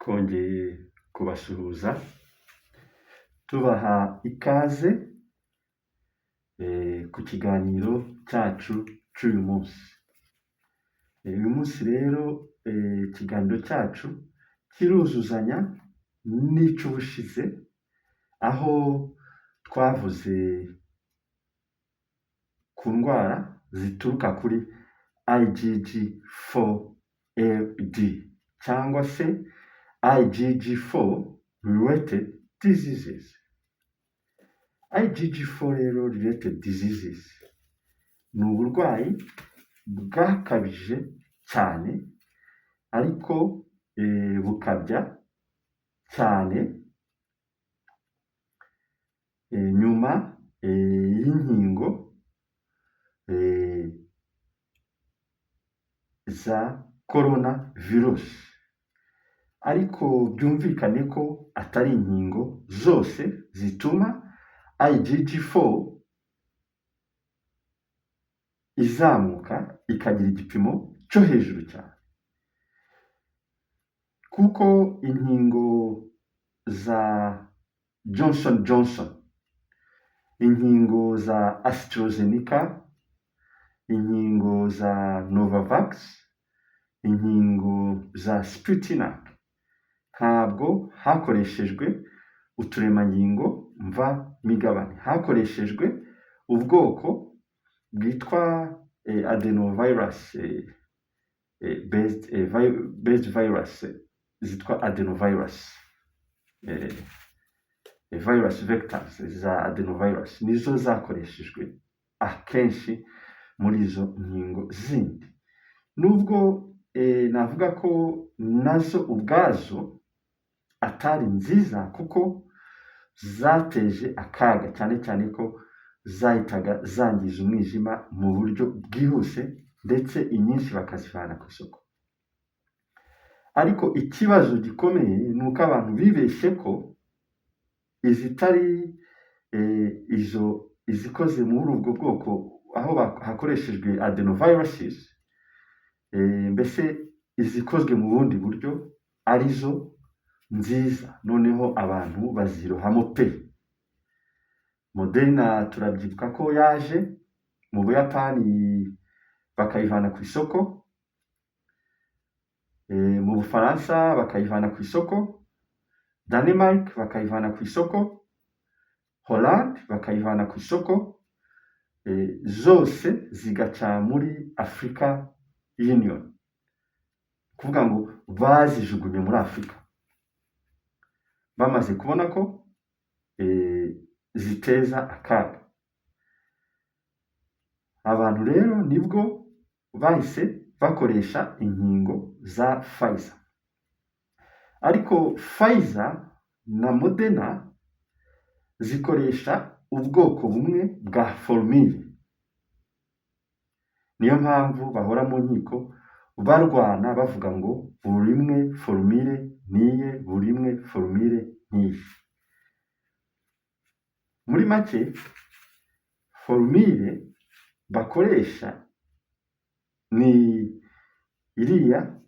twongeye kubasuhuza tubaha ikaze ku kiganiro cyacu cy'uyu munsi. Uyu munsi rero ikiganiro cyacu kiruzuzanya n'icy'ubushize, aho twavuze ku ndwara zituruka kuri IgG4-LD cyangwa se IgG4 related diseases. IgG4 related diseases ni uburwayi bwakabije cyane ariko bukabya cyane nyuma y'inkingo za corona virus, ariko byumvikane ko atari inkingo zose zituma IgG4 izamuka ikagira igipimo cyo hejuru cyane, kuko inkingo za Johnson Johnson, inkingo za AstraZeneca, inkingo za Novavax, inkingo za Sputnik ntabwo hakoreshejwe uturemangingo mva migabane, hakoreshejwe ubwoko bwitwa adenovirus based virus zitwa adenovirus, virus vectors za adenovirus nizo zakoreshejwe akenshi muri izo nkingo zindi, nubwo navuga ko nazo ubwazo atari nziza kuko zateje akaga, cyane cyane ko zahitaga zangiza umwijima mu buryo bwihuse ndetse inyinshi bakazivana ku isoko. Ariko ikibazo gikomeye ni uko abantu bibeshye ko izitari izikoze muri ubwo bwoko aho hakoreshejwe adenoviruses, mbese izikozwe mu bundi buryo arizo nziza, noneho abantu bazirohamo pe. Moderna turabyibuka ko yaje mu Buyapani bakayivana ku isoko, mu Bufaransa bakayivana ku isoko, Denmark bakayivana ku isoko, Holland bakayivana ku isoko, zose zigaca muri Africa Union, kuvuga ngo bazijugunye muri Afurika bamaze kubona ko ziteza akaga. Abantu rero nibwo bahise bakoresha inkingo za Pfizer, ariko Pfizer na Moderna zikoresha ubwoko bumwe bwa formule, niyo mpamvu bahora mu nkiko barwana bavuga ngo buri imwe formule niye, buri imwe formule niye. Muri make formule bakoresha ni iriya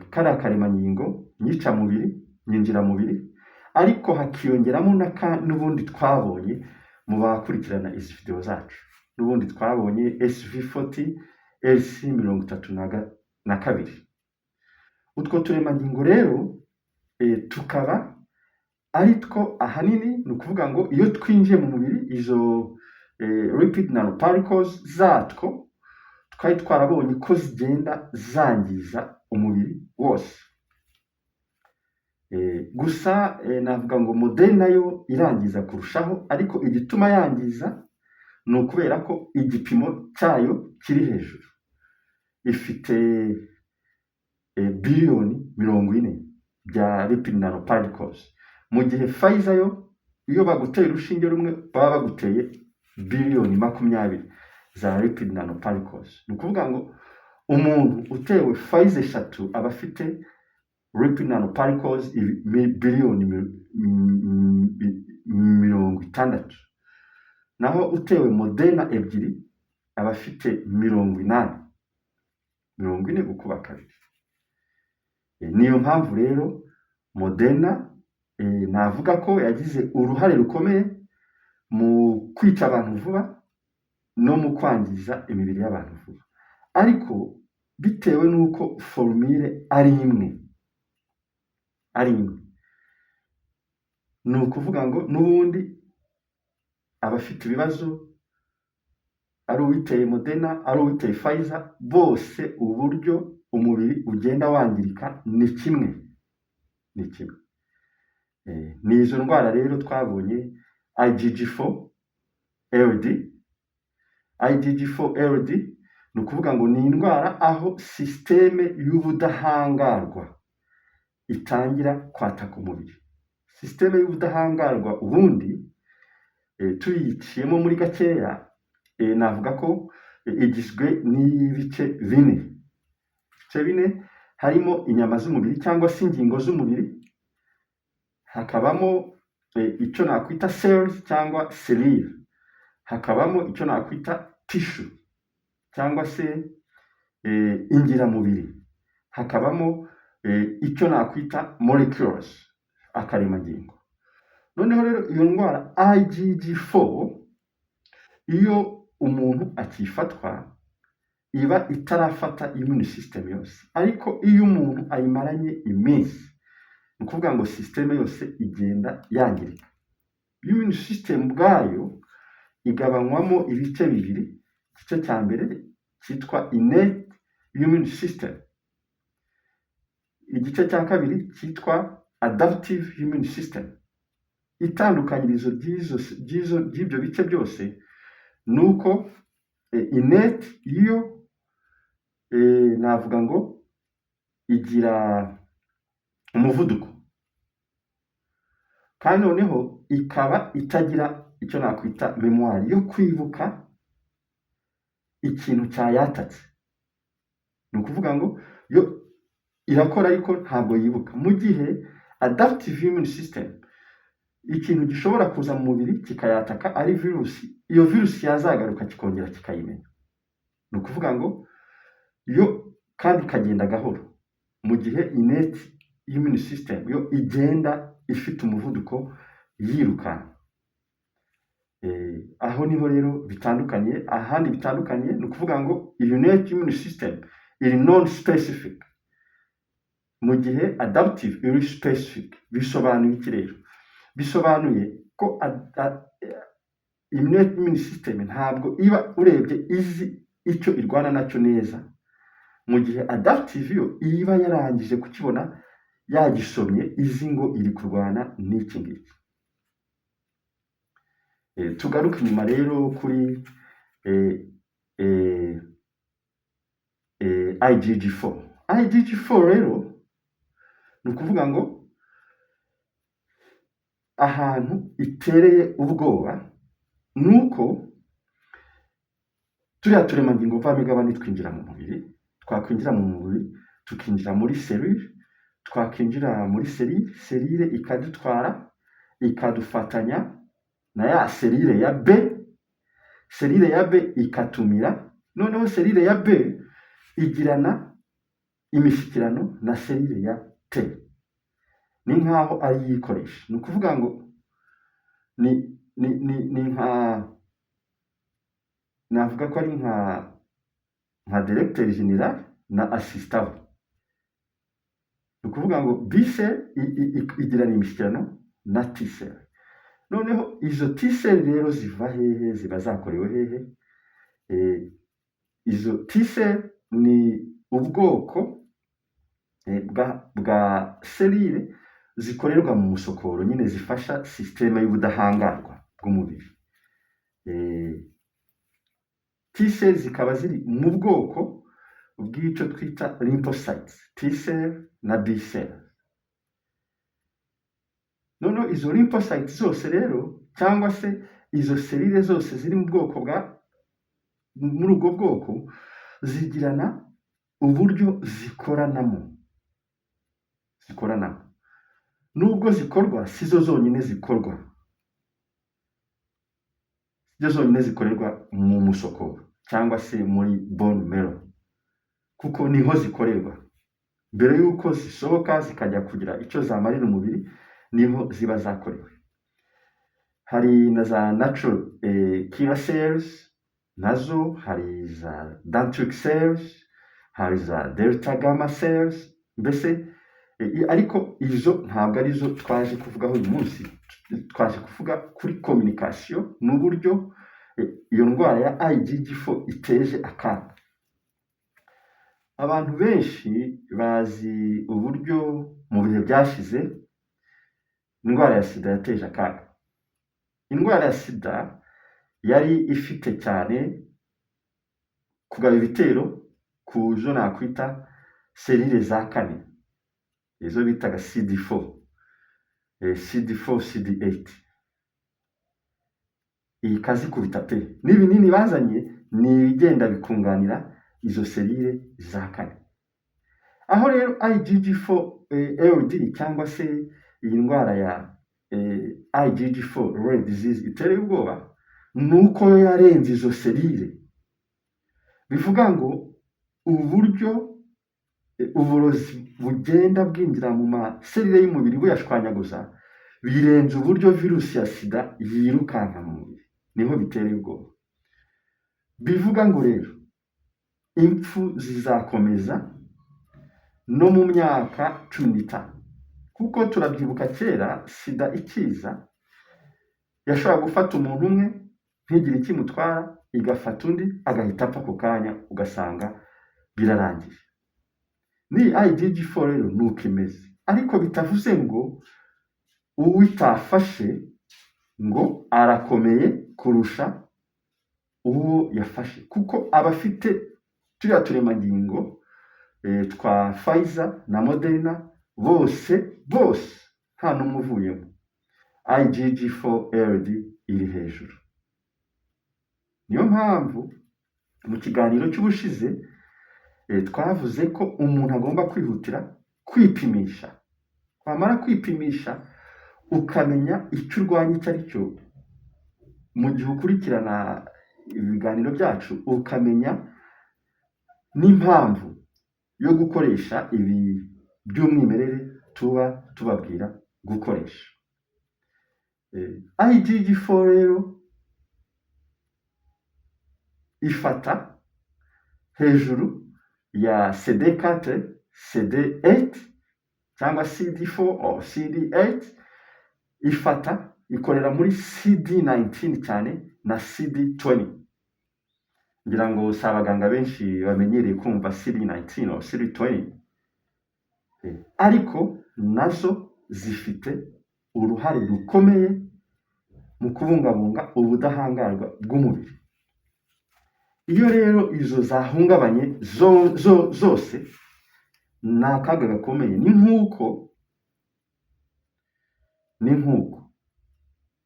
kariya karemangingo nyica-mubiri, nyinjira-mubiri, ariko hakiyongeramo n'ubundi twabonye mu bakurikirana izi video zacu, n'ubundi twabonye SV40 LC32. Utwo turemangingo rero tukaba ari two ahanini, ni ukuvuga ngo iyo twinjiye mu mubiri izo lipid nanoparticles zatwo twari twarabonye ko zigenda zangiza umubiri wose. Gusa navuga ngo Moderna yo irangiza kurushaho, ariko igituma yangiza ni ukubera ko igipimo cyayo kiri hejuru, ifite biliyoni 40 bya lipid nanoparticles, mu gihe Pfizer yo iyo baguteye urushinge rumwe baba baguteye biliyoni 20 za lipid nanoparticles. Ni ukuvuga ngo umuntu utewe Pfizer 3 aba afite lipid nanoparticles biliyoni 60, naho utewe Moderna 2 aba afite 40 gukuba kabiri. Niyo mpamvu rero Moderna navuga ko yagize uruhare rukomeye mu kwica abantu vuba no mu kwangiza imibiri y'abantu vuba, ariko bitewe n'uko formule ari imwe ni ukuvuga ngo n'ubundi abafite ibibazo ari uwiteye Moderna ari uwiteye Pfizer bose uburyo umubiri ugenda wangirika ni kimwe. Ni izo ndwara rero twabonye IgG4-LD. IgG4-LD ni ukuvuga ngo ni indwara aho sisiteme y'ubudahangarwa itangira kwataka umubiri. Sisiteme y'ubudahangarwa ubundi tuyiciyemo muri gakeya, navuga ko igizwe n'ibice bine. Ibice bine harimo inyama z'umubiri cyangwa se ingingo z'umubiri, hakabamo icyo nakwita cells cyangwa selile, hakabamo icyo nakwita tissue cyangwa se ingiramubiri, hakabamo icyo nakwita molecules, akaremangingo. Noneho rero iyo ndwara IgG4 iyo umuntu akifatwa iba itarafata immune system yose, ariko iyo umuntu ayimaranye iminsi ni ukuvuga ngo systeme yose igenda yangirika. Immune system bwayo igabanywamo ibice bibiri. Igice cya mbere cyitwa innate immune system, igice cya kabiri cyitwa adaptive immune system. Itandukanyirizo ry'ibyo bice byose ni uko innate iyo navuga ngo igira umuvuduko, kandi noneho ikaba itagira icyo nakwita memoire yo kwibuka ikintu cyayatatse. Ni ukuvuga ngo yo irakora ariko ntabwo yibuka, mu gihe adaptive immune system ikintu gishobora kuza mu mubiri kikayataka ari virusi, iyo virusi yazagaruka kikongera kikayimenya. Ni ukuvuga ngo yo kandi ikagenda gahoro, mu gihe innate immune system yo igenda ifite umuvuduko yirukanka. Aho niho rero bitandukanye. Ahandi bitandukanye ni ukuvuga ngo innate immune system iri non specific, mu gihe adaptive iri specific. Bisobanuye iki rero? Bisobanuye ko innate immune system ntabwo iba urebye izi icyo irwana nacyo neza, mu gihe adaptive yo iba yarangije kukibona yagisomye izi ngo iri kurwana n'iki ngiki. Tugaruke inyuma rero kuri IgG4. IgG4 rero ni ukuvuga ngo ahantu itereye ubwoba ni uko turiya turemangingo mvamigabane twinjira mu mubiri, twakwinjira mu mubiri tukinjira muri selule, twakwinjira muri selile ikadutwara ikadufatanya na ya selile ya B, selile ya B ikatumira, noneho selile ya B igirana imishyikirano na selile ya T, ni nkaho ari yikoresha. Ni ukuvuga ngo ni nka, navuga ko ari nka directeur general na assistant. Ni ukuvuga ngo B cell igirana imishyikirano na T cell. Noneho izo T cell rero ziva hehe? Ziba zakorewe hehe? Izo T cell ni ubwoko bwa selile zikorerwa mu musokoro, nyine zifasha systeme y'ubudahangarwa bw'umubiri. T cell zikaba ziri mu bwoko bw'icyo twita lymphocytes, T cell na B cell. Noneho izo lymphocytes zose rero cyangwa se izo selile zose ziri mu bwoko muri ubwo bwoko zigirana uburyo zikoranamo. Nubwo zikorwa sizo zonyine zikorwa, sizo zonyine zikorerwa mu musokoro cyangwa se muri bone marrow, kuko niho zikorerwa. mbere y'uko zisohoka zikajya kugira icyo zamarira umubiri niho ziba zakorewe. Hari na za natural killer cells, nazo hari za dendritic cells, hari za delta gamma cells, mbese ariko izo ntabwo arizo twaje kuvugaho uyu munsi. Twaje kuvuga kuri communication n'uburyo iyo ndwara ya IgG4 iteje akaga. Abantu benshi bazi uburyo mu bihe byashize indwara ya sida yateje akaga. Indwara ya sida yari ifite cyane kugaba ibitero ku zo nakwita serire za kane, izo bitaga CD4, CD8. Iyi kazi kubita pe n'ibinini bazanye ni ibigenda bikunganira izo serire za kane. Aho rero IgG4-LD cyangwa se iyi ndwara ya IgG4 rare disease itera ubwoba nuko yarenze izo serire. Bivuga ngo uburyo uburozi bugenda bwinjira mu maserire y'umubiri buyashwanyaguza birenze uburyo virusi ya sida yirukanka mu mubiri, niho bitera ubwoba. Bivuga ngo rero impfu zizakomeza no mu myaka 15, kuko turabyibuka kera sida ikiza yashobora gufata umuntu umwe ntigire ikimutwara, igafata undi agahita apfa ako kanya ugasanga birarangiye. Ni IgG4 rero nuko imeze, ariko bitavuze ngo uwitafashe ngo arakomeye kurusha uwo yafashe, kuko abafite turiya turemangingo twa Pfizer na Moderna bose nta n'umwe uvuyemo, IgG4-LD iri hejuru. Niyo mpamvu mu kiganiro cy'ubushize twavuze ko umuntu agomba kwihutira kwipimisha. Wamara kwipimisha ukamenya icyo urwanya icyo ari cyo, mu gihe ukurikirana ibiganiro byacu ukamenya n'impamvu yo gukoresha ibi by'umwimerere tuba tubabwira gukoresha. IgG4 rero ifata hejuru ya CD4, CD8 cyangwa CD4 or CD8, ikorera muri CD19 cyane na CD20. Ngira ngo si abaganga benshi bamenyereye kumva CD19 or CD20, ariko nazo zifite uruhare rukomeye mu kubungabunga ubudahangarwa bw'umubiri. Iyo rero izo zahungabanye zose ni akaga gakomeye. Ni nk'uko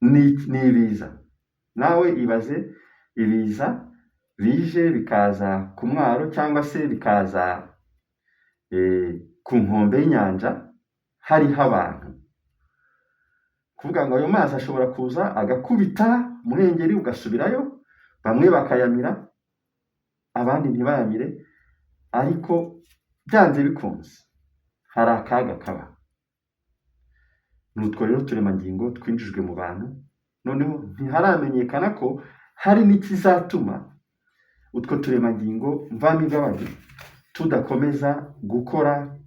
ni ibiza. Nawe ibaze ibiza bije bikaza ku mwaro cyangwa se bikaza ku nkombe y'inyanja hariho abantu. Kuvuga ngo ayo mazi ashobora kuza agakubita muhengeri ugasubirayo, bamwe bakayamira abandi ntibayamire, ariko byanze bikunze hari akaga kaba. Nutwo rero turemangingo twinjijwe mu bantu, noneho ntiharamenyekana ko hari n'ikizatuma utwo turemangingo mvamigabane tudakomeza gukora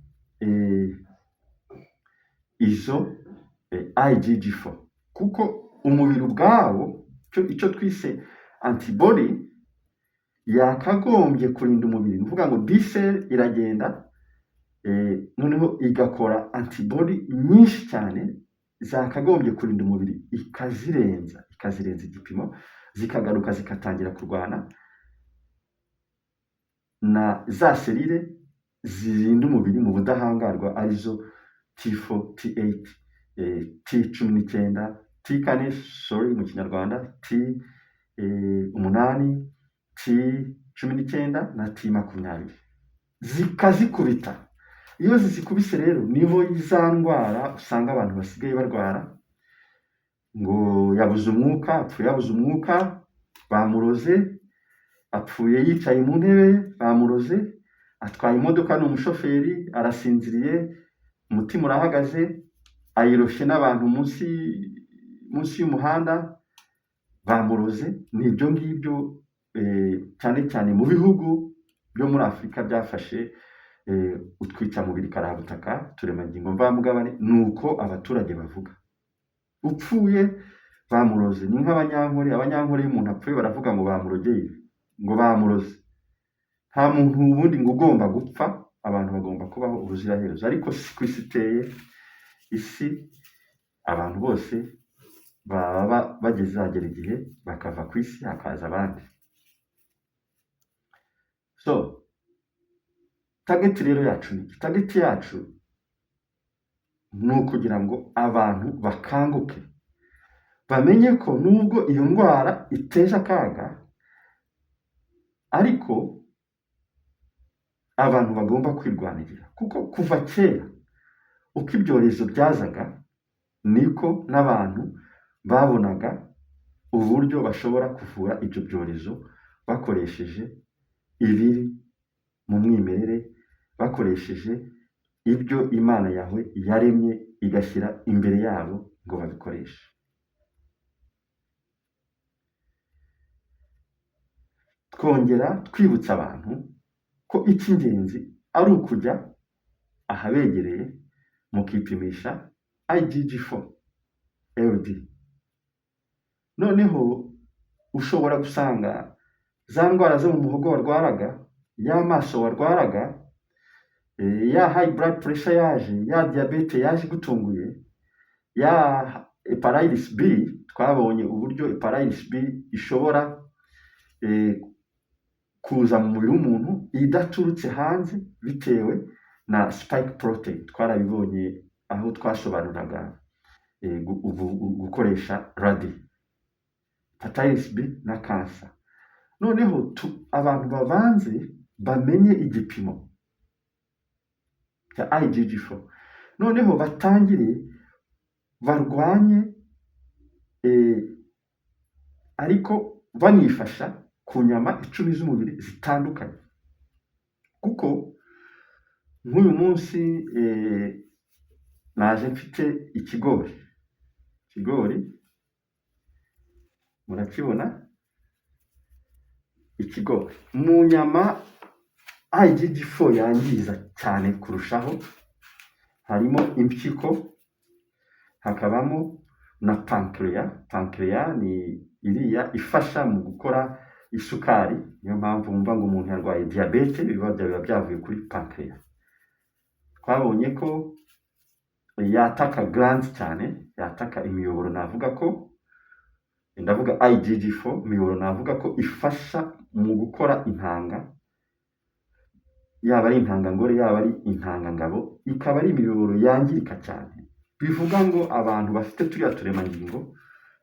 izo IgG4, kuko umubiri ubwawo icyo twise antibody yakagombye kurinda umubiri. Ni ukuvuga ngo B-cell iragenda noneho igakora antibody nyinshi cyane zakagombye kurinda umubiri, ikazirenza igipimo, zikagaruka zikatangira kurwana na za serire zirinda umubiri mu budahangarwa, arizo T4, T8, T19, T4 mu kinyarwanda, T8, T19 na T20, zikazikubita. Iyo zizikubise rero niho za ndwara usanga abantu basigaye barwara, ngo yabuze umwuka, apfuye yabuze umwuka, bamuroze, apfuye yicaye mu ntebe, bamuroze, atwaye imodoka, ni umushoferi, arasinziriye, umutima urahagaze, ayiroshe n'abantu munsi y'umuhanda, bamuroze. Ni ibyo ngibyo cyane cyane mu bihugu byo muri Afurika byafashe utwicamubiri karabutaka, turemangingo mvamugabane, ni uko abaturage bavuga. Upfuye bamuroze, ni nk'abanyankore. Abanyankore iyo umuntu apfuye baravuga ngo bamurogeye, ngo bamuroze. Nta muntu ubundi ngo ugomba gupfa, abantu bagomba kubaho ubuziraherezo. Ariko si ku isi iteye. Isi abantu bose baba bageze hagera igihe bakava ku isi, hakaza abandi. So target rero yacu ni target yacu ni ukugira ngo abantu bakanguke, bamenye ko nubwo iyo ndwara iteje akaga, ariko abantu bagomba kwirwanirira. Kuko kuva kera uko ibyorezo byazaga, niko n'abantu babonaga uburyo bashobora kuvura ibyo byorezo bakoresheje ibiri mu mwimerere, bakoresheje ibyo Imana yawe yaremye igashyira imbere yabo ngo babikoreshe. Twongera twibutsa abantu ko icy'ingenzi ari ukujya ahabegereye mukipimisha IgG4 LD. Noneho ushobora gusanga za ndwara zo mu muhogo warwaraga, y'amaso warwaraga, ya high blood pressure yaje, ya diabete yaje gutunguye, ya hepatitis B. Twabonye uburyo hepatitis B ishobora kuza mu mubiri w'umuntu idaturutse hanze bitewe na spike protein. Twarabibonye aho twasobanuraga gukoresha radi, hepatitis B na cancer. Noneho abantu babanze bamenye igipimo cya IgG4, noneho batangire barwanye, ariko banifasha ku nyama 10 z'umubiri zitandukanye. Kuko nk'uyu munsi naje mfite ikigori, murakibona ikigori mu nyama. IgG4 yangiza cyane kurushaho harimo impyiko, hakabamo na pancreas ni iriya ifasha mu gukora isukari. Niyo mpamvu mumva ngo umuntu yarwaye diabete, biba byavuye kuri pancreas. Twabonye ko yataka glands cyane, yataka imiyoboro. Ndavuga IgG4 imiyoboro, navuga ko ifasha mu gukora intanga, yaba ari intangangore yaba ari intangangabo, ikaba ari imiyoboro yangirika cyane. Bivuga ngo abantu bafite turiya turemangingo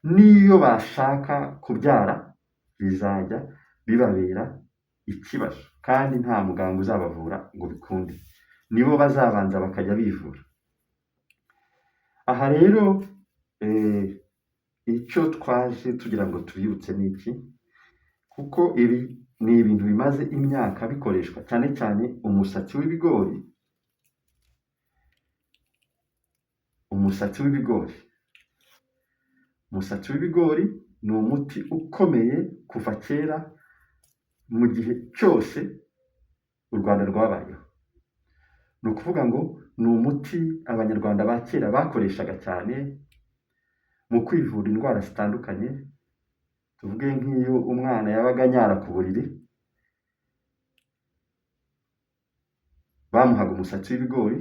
niyo bashaka kubyara bizajya bibabera ikibazo, kandi nta muganga uzabavura ngo bikunde, nibo bazabanza bakajya bivura. Aha rero icyo twaje tugira ngo tubibutse ni iki, kuko ibi ni ibintu bimaze imyaka bikoreshwa, cyane cyane umusatsi w'ibigori. Umusatsi w'ibigori ni umuti ukomeye kuva kera, mu gihe cyose u Rwanda rwabayeho. Ni ukuvuga ngo ni umuti abanyarwanda ba kera bakoreshaga cyane mu kwivura indwara zitandukanye. Tuvuge nk'iyo umwana yabaga anyara ku buriri, bamuhaga umusatsi w'ibigori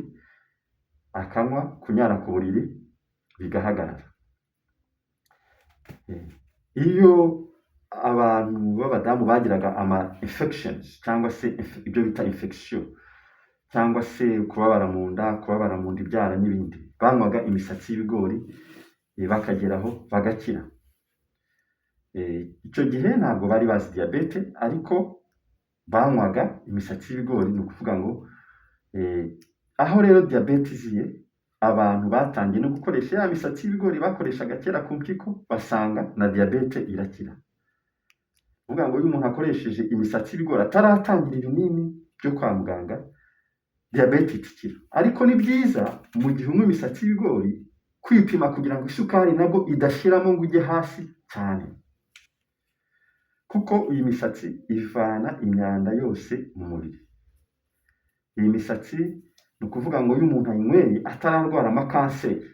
akanywa, kunyara ku buriri bigahagarara. Iyo abantu b'abadamu bagiraga ama infections cyangwa se ibyo bita infection, cyangwa se kubabara mu nda, ibyara n'ibindi, banywaga imisatsi y'ibigori bakageraho bagakira. Icyo gihe ntabwo bari bazi diabete, ariko banywaga imisatsi y'ibigori. Ni ukuvuga ngo aho rero diabete iziye, abantu batangiye no gukoresha ya misatsi y'ibigori bakoreshaga kera ku mpyiko, basanga na diabete irakira. Uvuga ngo iyo umuntu akoresheje imisatsi y'ibigori ataratangira ibinini, byo kwa muganga diyabete ikira. Ariko ni byiza mu gihe unywa imisatsi y'ibigori kwipima kugira ngo isukari nabwo idashiramo ngo ujye hasi cyane, kuko iyi misatsi ivana imyanda yose mu mubiri. Iyi misatsi ni ukuvuga ngo iyo umuntu ayinyweye atararwara amakanseri,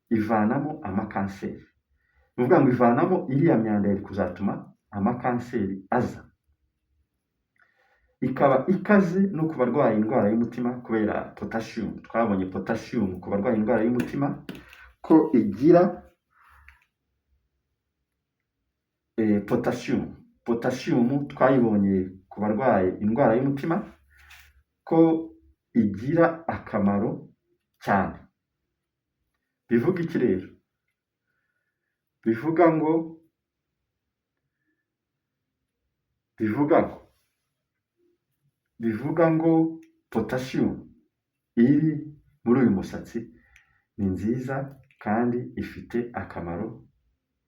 ivanamo amakanseri. Ni ukuvuga ngo ivanamo iriya myanda yari kuzatuma amakanseri aza. Ikaba ikaze no ku barwaye indwara y'umutima kubera potassium. Twabonye potassium ku barwaye indwara y'umutima ko igira potassium twayibonye ku barwaye indwara y'umutima ko igira akamaro cyane. Bivuga iki rero? Bivuga ngo potassium iri muri uyu musatsi ni nziza kandi ifite akamaro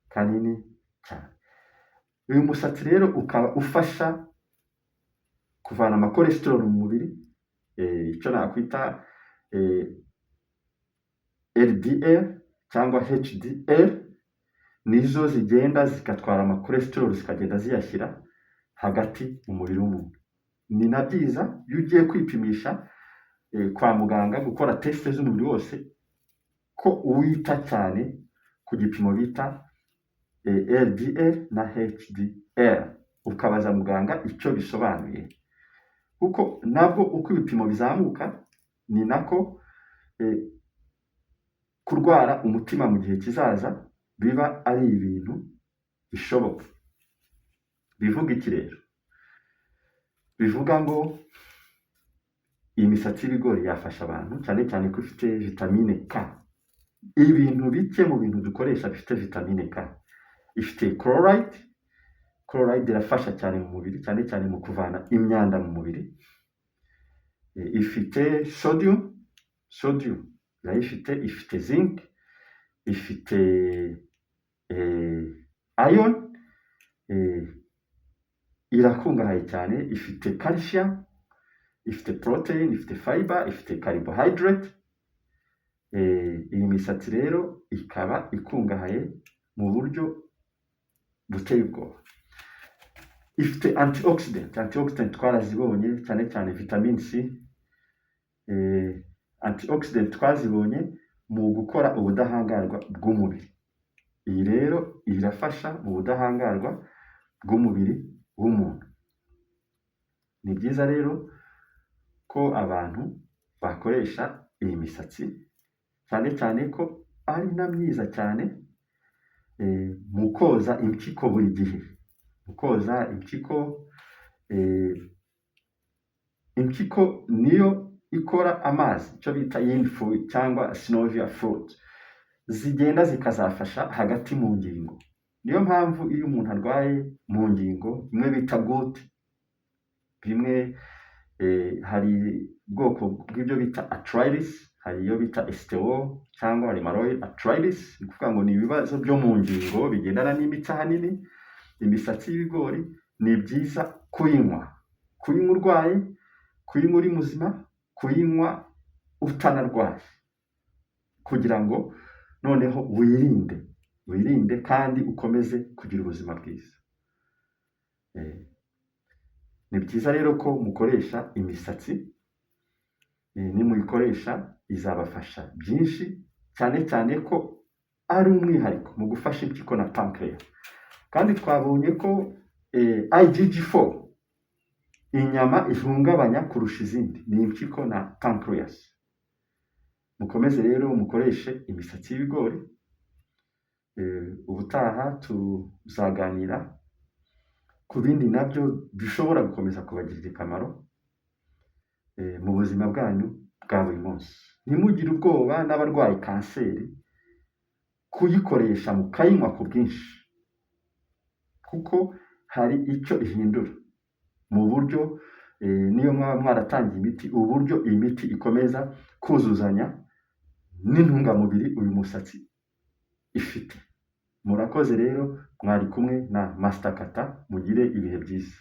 kanini cyane. Uyu musatsi rero ukaba ufasha kuvana amakolesterol mu mubiri, icyo nakwita LDL cyangwa HDL, nizo zigenda zigatwara amakolesterol zikagenda ziyashyira hagati mu mubiri w'umuntu. Ni na byiza iyo ugiye kwipimisha kwa muganga gukora test z'umubiri wose ko wita cyane ku gipimo bita LDL na HDL, ukabaza muganga icyo bisobanuye, kuko nabwo uko ibipimo bizamuka ni nako kurwara umutima mu gihe kizaza biba ari ibintu bishoboka. Bivuga iki rero? Bivuga ngo iyi misatsi y'ibigori yafasha abantu cyane cyane ko ifite vitamine K. Ibintu bike mu bintu dukoresha bifite vitamine K. Ifite chloride irafasha cyane mu mubiri, cyane cyane mu kuvana imyanda mu mubiri. Ifite sodium ifite zinc, ifite iron, irakungahaye cyane, ifite calcium, ifite protein, ifite fiber, ifite carbohydrate. Iyi misatsi rero ikaba ikungahaye mu buryo buteye ubwoba. Ifite antioxidant twarazibonye, cyane cyane vitamin C. Antioxidant twazibonye mu gukora ubudahangarwa bw'umubiri. Iyi rero irafasha mu budahangarwa bw'umubiri w'umuntu. Ni byiza rero ko abantu bakoresha iyi misatsi, cyane cyane ko ari na myiza cyane mu koza impyiko buri gihe. Mu koza impyiko niyo ikora amazi, icyo bita yin fluid cyangwa synovial fluid, zigenda zikazafasha hagati mu ngingo. Niyo mpamvu iyo umuntu arwaye mu ngingo bimwe bita gout, bimwe hari ubwoko bw'ibyo bita arthritis, hari iyo bita osteo cyangwa rheumatoid arthritis, ni ukuvuga ngo ni ibibazo byo mu ngingo bigendana n'imitsi ahanini. Imisatsi y'ibigori ni byiza kuyinywa urwaye, kuyinywa uri muzima, kuyinywa utanarwaye, kugira ngo noneho wirinde kandi ukomeze kugira ubuzima bwiza. Ni byiza rero ko mukoresha imisatsi, nimuyikoresha izabafasha byinshi, cyane cyane ko ari umwihariko mu gufasha impyiko na pancreas. Kandi twabonye ko IgG4 inyama ihungabanya kurusha izindi ni impyiko na pancreas. Mukomeze rero mukoreshe imisatsi y'ibigori. Ubutaha tuzaganira ku bindi nabyo bishobora gukomeza kubagirira akamaro mu buzima bwanyu bwa buri munsi. Ntimugire ubwoba n'abarwaye kanseri kuyikoresha mukayinywa ku bwinshi, kuko hari icyo ihindura mu buryo niyo mwaba mwaratangiye imiti, uburyo iyi miti ikomeza kuzuzanya n'intungamubiri uyu musatsi ifite. Murakoze rero, mwari kumwe na Master Kata, mugire ibihe byiza.